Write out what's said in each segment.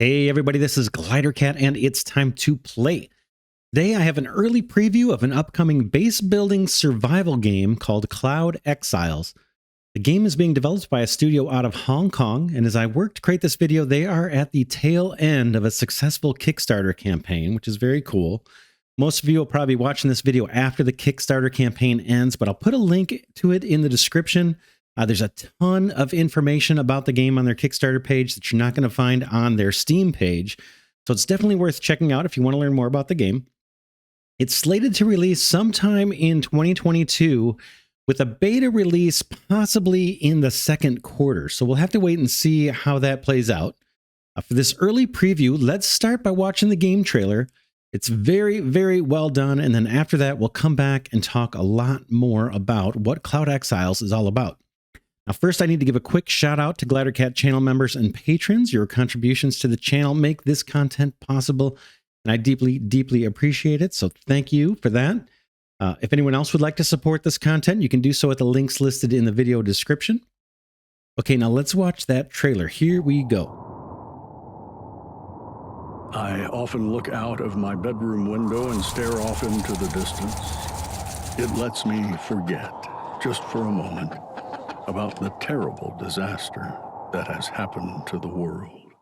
Hey everybody, this is Glidercat and it's time to play. Today I have an early preview of an upcoming base building survival game called Cloud Exiles. The game is being developed by a studio out of Hong Kong, and as I work to create this video, they are at the tail end of a successful Kickstarter campaign, which is very cool. Most of you will probably be watching this video after the Kickstarter campaign ends, but I'll put a link to it in the description. There's a ton of information about the game on their Kickstarter page that you're not going to find on their Steam page. So it's definitely worth checking out if you want to learn more about the game. It's slated to release sometime in 2022 with a beta release possibly in the second quarter. So we'll have to wait and see how that plays out. For this early preview, let's start by watching the game trailer. It's very, very well done. And then after that, we'll come back and talk a lot more about what Cloud Exiles is all about. Now, first, I need to give a quick shout out to Glidercat channel members and patrons. Your contributions to the channel make this content possible, and I deeply, deeply appreciate it. So thank you for that. If anyone else would like to support this content, you can do so at the links listed in the video description. Okay, now let's watch that trailer. Here we go. I often look out of my bedroom window and stare off into the distance. It lets me forget, just for a moment, about the terrible disaster that has happened to the world.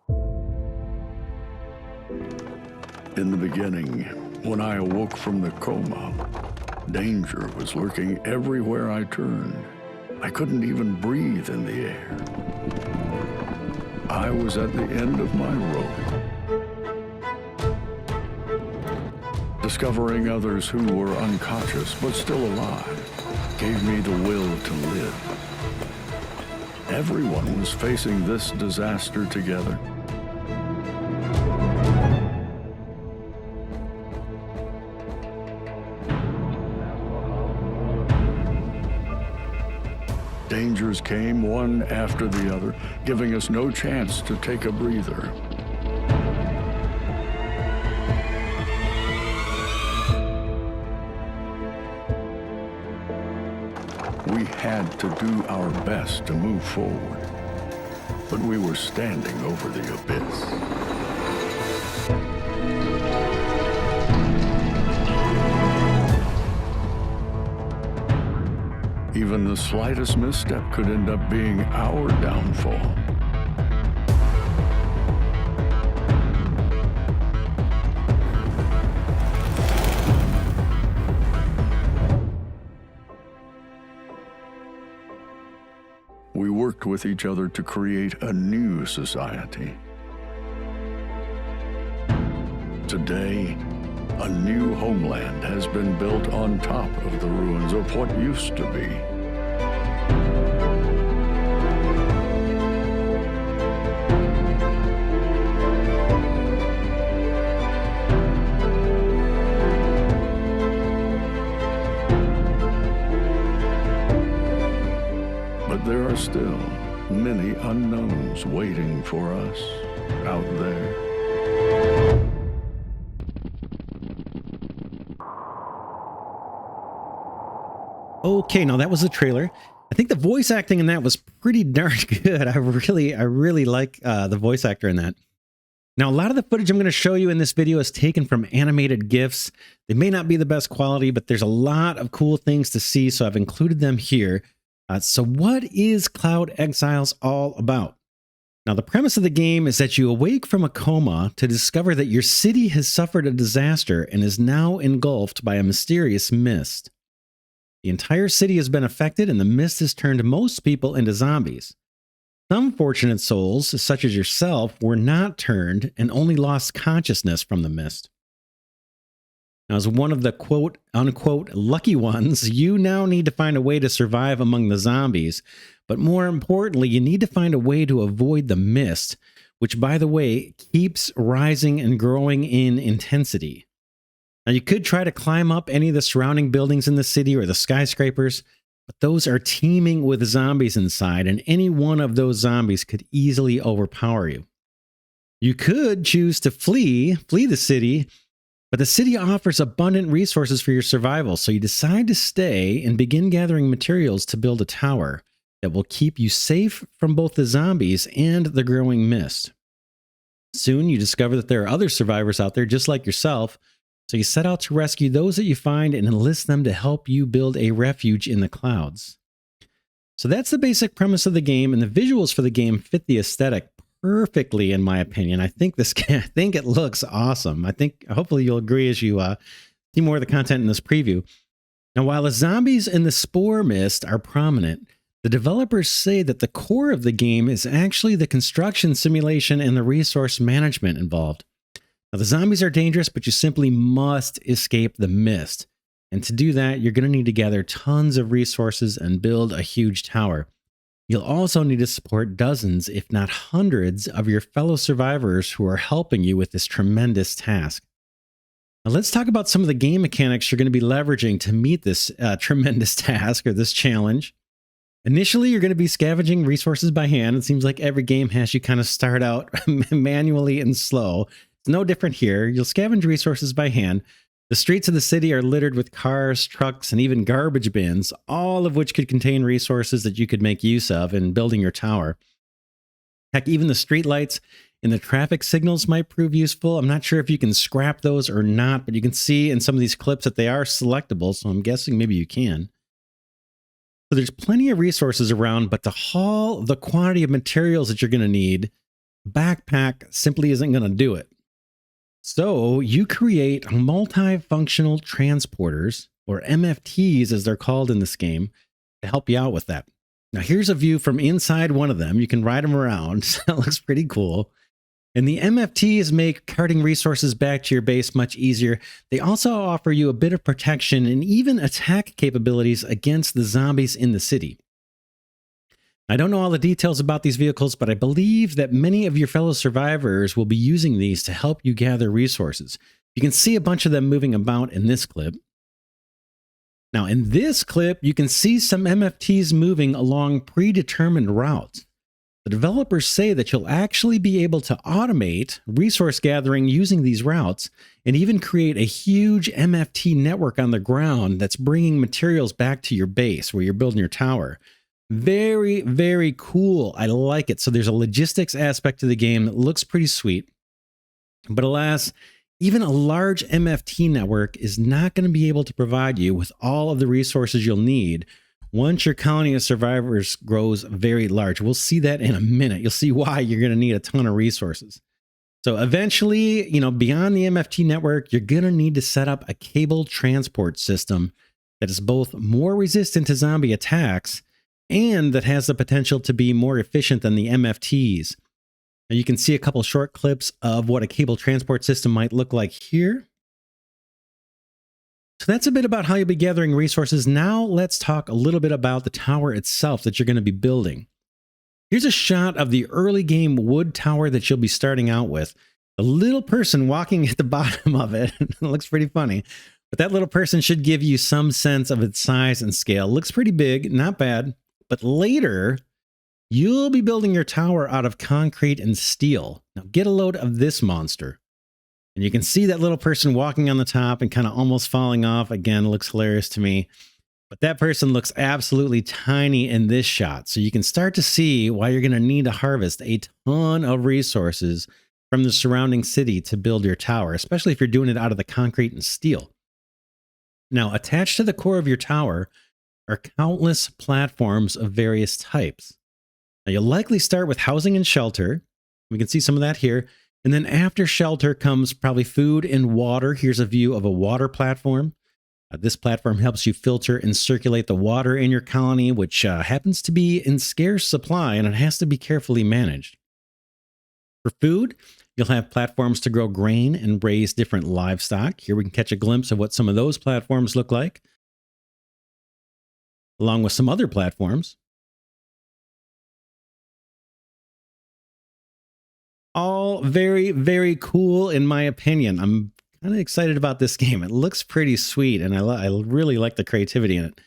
In the beginning, when I awoke from the coma, danger was lurking everywhere I turned. I couldn't even breathe in the air. I was at the end of my rope. Discovering others who were unconscious but still alive gave me the will to live. Everyone was facing this disaster together. Dangers came one after the other, giving us no chance to take a breather. We had to do our best to move forward, but we were standing over the abyss. Even the slightest misstep could end up being our downfall. We worked with each other to create a new society. Today, a new homeland has been built on top of the ruins of what used to be. But there are still many unknowns waiting for us out there. Okay, now that was the trailer. I think the voice acting in that was pretty darn good. I really like the voice actor in that. Now, a lot of the footage I'm going to show you in this video is taken from animated GIFs. They may not be the best quality, but there's a lot of cool things to see, so I've included them here. So what is Cloud Exiles all about? Now, the premise of the game is that you awake from a coma to discover that your city has suffered a disaster and is now engulfed by a mysterious mist. The entire city has been affected, and the mist has turned most people into zombies. Some fortunate souls, such as yourself, were not turned and only lost consciousness from the mist. Now, as one of the quote-unquote lucky ones, you now need to find a way to survive among the zombies, but more importantly, you need to find a way to avoid the mist, which, by the way, keeps rising and growing in intensity. Now, you could try to climb up any of the surrounding buildings in the city or the skyscrapers, but those are teeming with zombies inside, and any one of those zombies could easily overpower you. You could choose to flee the city, but the city offers abundant resources for your survival, so you decide to stay and begin gathering materials to build a tower that will keep you safe from both the zombies and the growing mist. Soon you discover that there are other survivors out there just like yourself, so you set out to rescue those that you find and enlist them to help you build a refuge in the clouds. So that's the basic premise of the game, and the visuals for the game fit the aesthetic perfectly, in my opinion. I think I think it looks awesome. Hopefully you'll agree as you see more of the content in this preview. Now, while the zombies and the spore mist are prominent, the developers say that the core of the game is actually the construction simulation and the resource management involved. Now, the zombies are dangerous, but you simply must escape the mist. And to do that, you're going to need to gather tons of resources and build a huge tower. You'll also need to support dozens, if not hundreds, of your fellow survivors who are helping you with this tremendous task. Now, let's talk about some of the game mechanics you're going to be leveraging to meet this tremendous task or this challenge. Initially, you're going to be scavenging resources by hand. It seems like every game has you kind of start out manually and slow. It's no different here. You'll scavenge resources by hand. The streets of the city are littered with cars, trucks, and even garbage bins, all of which could contain resources that you could make use of in building your tower. Heck, even the street lights and the traffic signals might prove useful. I'm not sure if you can scrap those or not, but you can see in some of these clips that they are selectable, so I'm guessing maybe you can. So there's plenty of resources around, but to haul the quantity of materials that you're going to need, a backpack simply isn't going to do it. So you create multifunctional transporters, or MFTs as they're called in this game, to help you out with that. Now here's a view from inside one of them. You can ride them around. That looks pretty cool. And the MFTs make carting resources back to your base much easier. They also offer you a bit of protection and even attack capabilities against the zombies in the city. I don't know all the details about these vehicles, but I believe that many of your fellow survivors will be using these to help you gather resources. You can see a bunch of them moving about in this clip. Now, in this clip, you can see some MFTs moving along predetermined routes. The developers say that you'll actually be able to automate resource gathering using these routes and even create a huge MFT network on the ground that's bringing materials back to your base where you're building your tower. Very, very cool. I like it. So there's a logistics aspect to the game that looks pretty sweet. But alas, even a large MFT network is not going to be able to provide you with all of the resources you'll need once your colony of survivors grows very large. We'll see that in a minute. You'll see why you're going to need a ton of resources. So eventually, beyond the MFT network, you're going to need to set up a cable transport system that is both more resistant to zombie attacks and that has the potential to be more efficient than the MFTs. Now you can see a couple short clips of what a cable transport system might look like here. So that's a bit about how you'll be gathering resources. Now let's talk a little bit about the tower itself that you're going to be building. Here's a shot of the early game wood tower that you'll be starting out with. A little person walking at the bottom of it. It looks pretty funny. But that little person should give you some sense of its size and scale. Looks pretty big, not bad. But later, you'll be building your tower out of concrete and steel. Now get a load of this monster. And you can see that little person walking on the top and kind of almost falling off. Again, looks hilarious to me. But that person looks absolutely tiny in this shot. So you can start to see why you're going to need to harvest a ton of resources from the surrounding city to build your tower, especially if you're doing it out of the concrete and steel. Now, attached to the core of your tower are countless platforms of various types. Now, you'll likely start with housing and shelter. We can see some of that here. And then after shelter comes probably food and water. Here's a view of a water platform. This platform helps you filter and circulate the water in your colony, which happens to be in scarce supply, and it has to be carefully managed. For food, you'll have platforms to grow grain and raise different livestock. Here we can catch a glimpse of what some of those platforms look like, along with some other platforms. All very, very cool in my opinion. I'm kind of excited about this game. It looks pretty sweet, and I really like the creativity in it.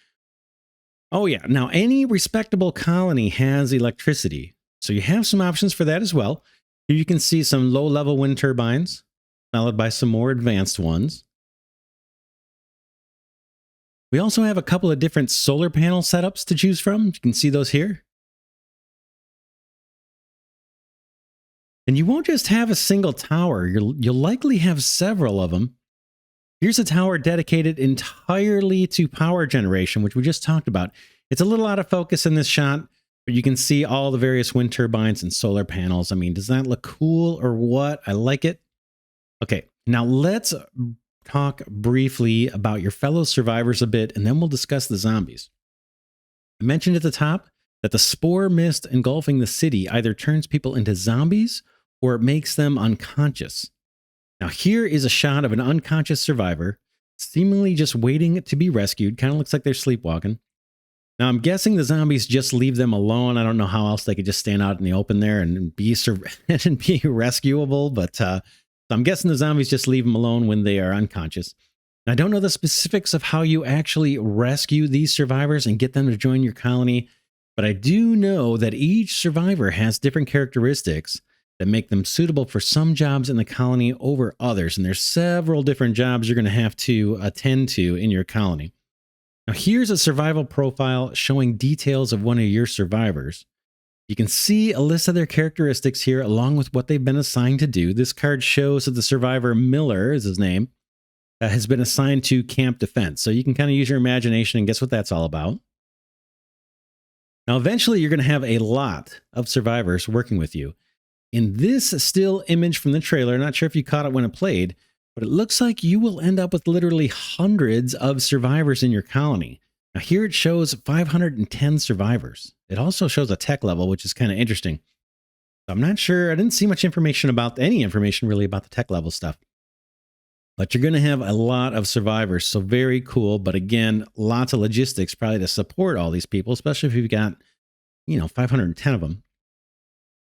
Oh yeah, now any respectable colony has electricity, so you have some options for that as well. Here you can see some low-level wind turbines, followed by some more advanced ones. We also have a couple of different solar panel setups to choose from. You can see those here. And you won't just have a single tower, you'll likely have several of them. Here's a tower dedicated entirely to power generation, which we just talked about. It's a little out of focus in this shot, but you can see all the various wind turbines and solar panels. I mean, does that look cool or what? I like it. Okay, now let's talk briefly about your fellow survivors a bit, and then we'll discuss the zombies. I mentioned at the top that the spore mist engulfing the city either turns people into zombies or it makes them unconscious. Now here is a shot of an unconscious survivor, seemingly just waiting to be rescued. Kind of looks like they're sleepwalking. Now I'm guessing the zombies just leave them alone. I don't know how else they could just stand out in the open there and be rescuable, but so I'm guessing the zombies just leave them alone when they are unconscious. Now, I don't know the specifics of how you actually rescue these survivors and get them to join your colony, but I do know that each survivor has different characteristics that make them suitable for some jobs in the colony over others. And there's several different jobs you're going to have to attend to in your colony. Now, here's a survival profile showing details of one of your survivors. You can see a list of their characteristics here along with what they've been assigned to do. This card shows that the survivor, Miller is his name, has been assigned to camp defense. So you can kind of use your imagination and guess what that's all about. Now, eventually, you're going to have a lot of survivors working with you. In this still image from the trailer, not sure if you caught it when it played, but it looks like you will end up with literally hundreds of survivors in your colony. Now here it shows 510 survivors. It also shows a tech level, which is kind of interesting. I'm not sure, I didn't see much information about, any information really about the tech level stuff. But you're going to have a lot of survivors, so very cool. But again, lots of logistics probably to support all these people, especially if you've got, 510 of them.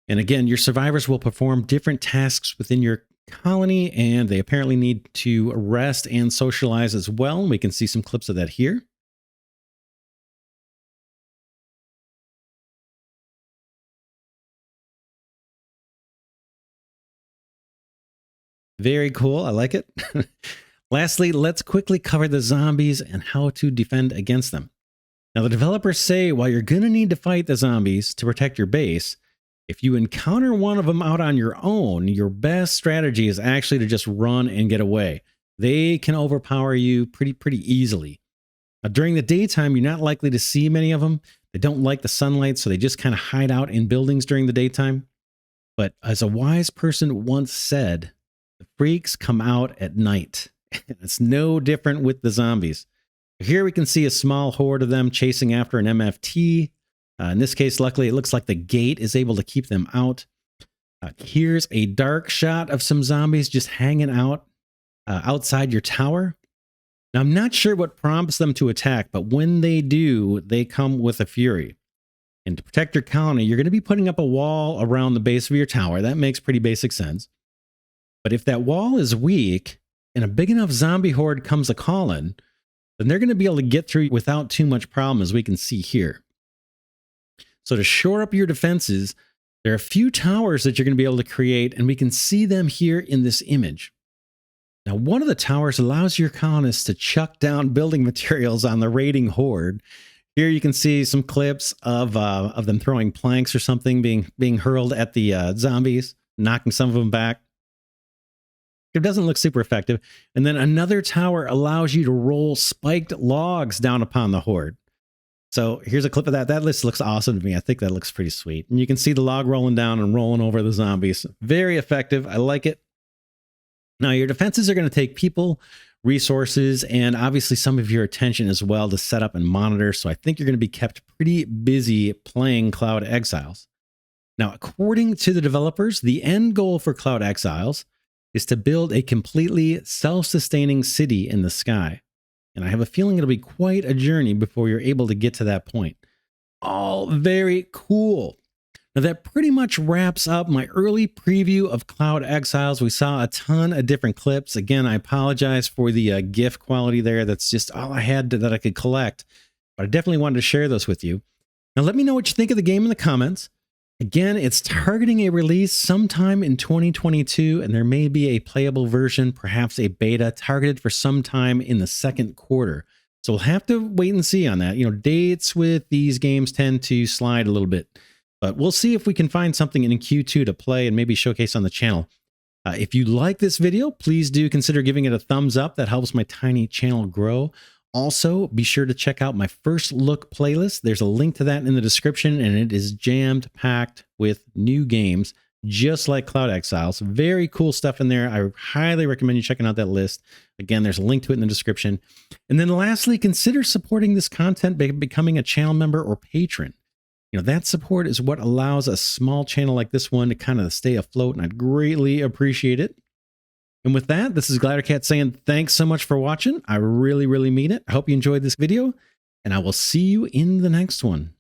And again, your survivors will perform different tasks within your colony, and they apparently need to rest and socialize as well. We can see some clips of that here. Very cool. I like it. Lastly, let's quickly cover the zombies and how to defend against them. Now, the developers say while you're going to need to fight the zombies to protect your base, if you encounter one of them out on your own, your best strategy is actually to just run and get away. They can overpower you pretty easily. Now, during the daytime, you're not likely to see many of them. They don't like the sunlight, so they just kind of hide out in buildings during the daytime. But as a wise person once said, the freaks come out at night. It's no different with the zombies. Here we can see a small horde of them chasing after an MFT. In this case, luckily, it looks like the gate is able to keep them out. Here's a dark shot of some zombies just hanging out outside your tower. Now, I'm not sure what prompts them to attack, but when they do, they come with a fury. And to protect your colony, you're going to be putting up a wall around the base of your tower. That makes pretty basic sense. But if that wall is weak and a big enough zombie horde comes a-calling, then they're going to be able to get through without too much problem, as we can see here. So to shore up your defenses, there are a few towers that you're going to be able to create, and we can see them here in this image. Now, one of the towers allows your colonists to chuck down building materials on the raiding horde. Here you can see some clips of them throwing planks or something being hurled at the zombies, knocking some of them back. It doesn't look super effective. And then another tower allows you to roll spiked logs down upon the horde. So here's a clip of that. That list looks awesome to me. I think that looks pretty sweet. And you can see the log rolling down and rolling over the zombies. Very effective. I like it. Now, your defenses are going to take people, resources, and obviously some of your attention as well to set up and monitor. So I think you're going to be kept pretty busy playing Cloud Exiles. Now, according to the developers, the end goal for Cloud Exiles is to build a completely self-sustaining city in the sky. And I have a feeling it'll be quite a journey before you're able to get to that point. All very cool. Now that pretty much wraps up my early preview of Cloud Exiles. We saw a ton of different clips. Again, I apologize for the GIF quality there. That's just all I had that I could collect. But I definitely wanted to share those with you. Now let me know what you think of the game in the comments. Again, it's targeting a release sometime in 2022, and there may be a playable version, perhaps a beta, targeted for sometime in the second quarter. So we'll have to wait and see on that. Dates with these games tend to slide a little bit. But we'll see if we can find something in Q2 to play and maybe showcase on the channel. If you like this video, please do consider giving it a thumbs up. That helps my tiny channel grow. Also, be sure to check out my first look playlist. There's a link to that in the description, and it is jammed packed with new games, just like Cloud Exiles. Very cool stuff in there. I highly recommend you checking out that list. Again, there's a link to it in the description. And then lastly, consider supporting this content by becoming a channel member or patron. That support is what allows a small channel like this one to kind of stay afloat, and I'd greatly appreciate it. And with that, this is Glidercat saying thanks so much for watching. I really, really mean it. I hope you enjoyed this video, and I will see you in the next one.